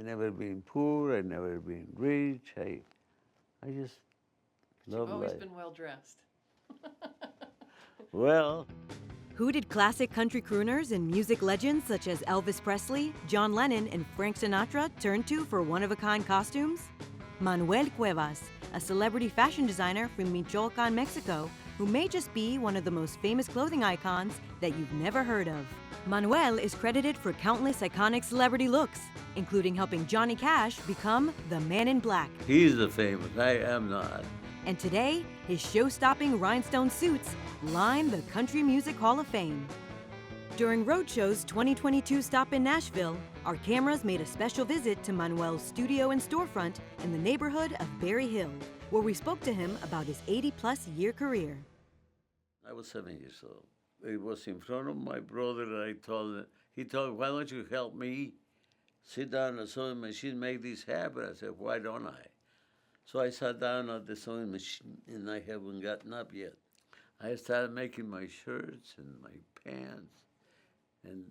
never been poor, I never been rich. I just love You've always life. been well dressed. Well, Who did classic country crooners and music legends such as Elvis Presley, John Lennon, and Frank Sinatra turn to for one-of-a-kind costumes? Manuel Cuevas, a celebrity fashion designer from Michoacán, Mexico, who may just be one of the most famous clothing icons that you've never heard of. Manuel is credited for countless iconic celebrity looks, including helping Johnny Cash become the Man in Black. he's the famous, I am not. And today, his show-stopping rhinestone suits line the Country Music Hall of Fame. During Roadshow's 2022 stop in Nashville, our cameras made a special visit to Manuel's studio and storefront in the neighborhood of Berry Hill, where we spoke to him about his 80-plus year career. I was 7 years old. It was in front of my brother that I told him, he told me, why don't you help me sit down on the sewing machine, make this happen? I said, why don't I? So I sat down at the sewing machine, and I haven't gotten up yet. I started making my shirts and my pants, and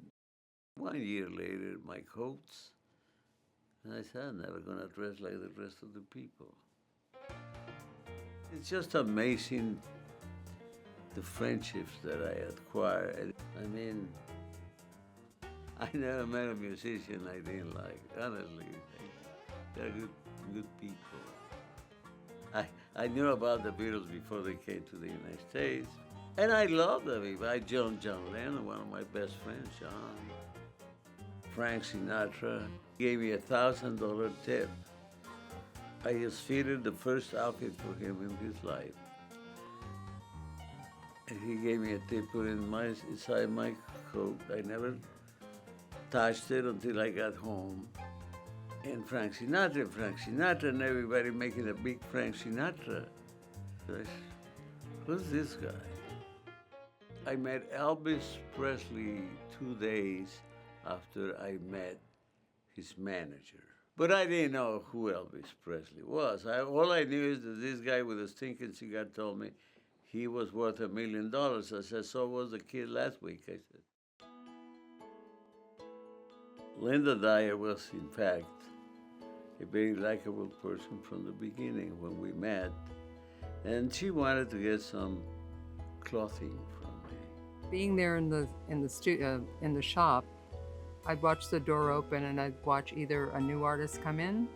1 year later, my coats. And I said, I'm never going to dress like the rest of the people. It's just amazing the friendships that I acquired. I mean, I never met a musician I didn't like, honestly. They're good people. I knew about the Beatles before they came to the United States. And I love the people. I joined John Lennon, one of my best friends, John. Frank Sinatra gave me $1,000 tip. I just fitted the first outfit for him in his life. And he gave me a tip put inside my coat. I never touched it until I got home. And Frank Sinatra, and everybody making a big Frank Sinatra. I said, who's this guy? I met Elvis Presley 2 days after I met his manager. But I didn't know who Elvis Presley was. All I knew is that this guy with a stinking cigar told me he was worth $1 million. I said, so was the kid last week, I said. Linda Dyer was, in fact, a very likable person from the beginning when we met. And she wanted to get some clothing from me. Being there in the shop, I'd watch the door open and I'd watch either a new artist come in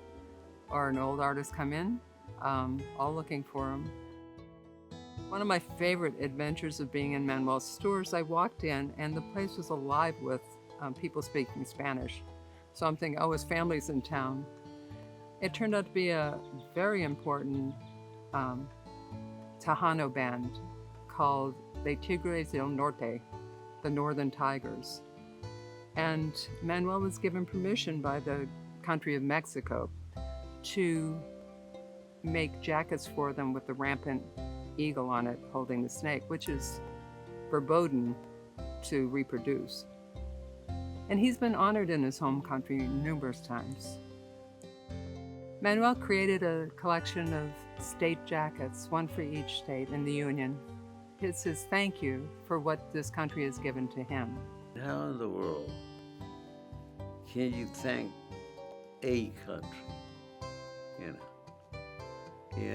or an old artist come in, all looking for him. One of my favorite adventures of being in Manuel's stores, I walked in and the place was alive with people speaking Spanish. So I'm thinking, oh, his family's in town. It turned out to be a very important Tejano band called the Tigres del Norte, the Northern Tigers. And Manuel was given permission by the country of Mexico to make jackets for them with the rampant eagle on it holding the snake, which is verboten to reproduce. And he's been honored in his home country numerous times. Manuel created a collection of state jackets, one for each state in the Union. It's his thank you for what this country has given to him. How in the world can you thank a country?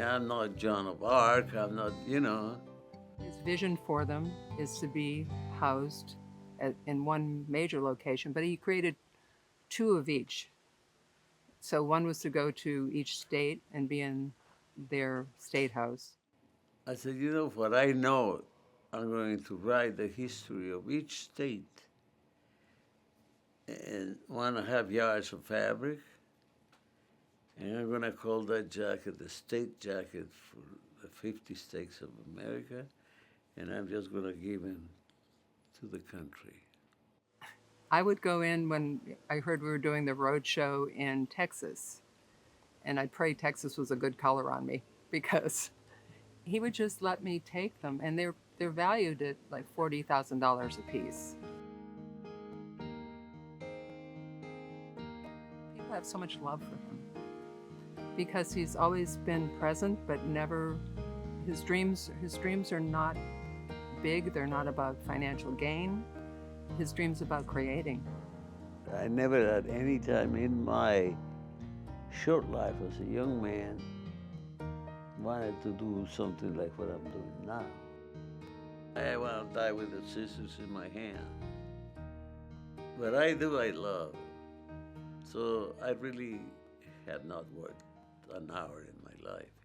I'm not Joan of Arc, I'm not, His vision for them is to be housed in one major location, but he created 2 of each. So one was to go to each state and be in their state house. I said, what I know, I'm going to write the history of each state and 1.5 yards of fabric. And I'm going to call that jacket the state jacket for the 50 states of America. And I'm just going to give him to the country. I would go in when I heard we were doing the Roadshow in Texas. And I'd pray Texas was a good color on me because he would just let me take them. And they're valued at like $40,000 a piece. People have so much love for him because he's always been present, but never, his dreams are not big. They're not about financial gain. His dream's about creating. I never at any time in my short life as a young man, wanted to do something like what I'm doing now. I want to die with the scissors in my hand. What I do, I love. So I really have not worked an hour in my life.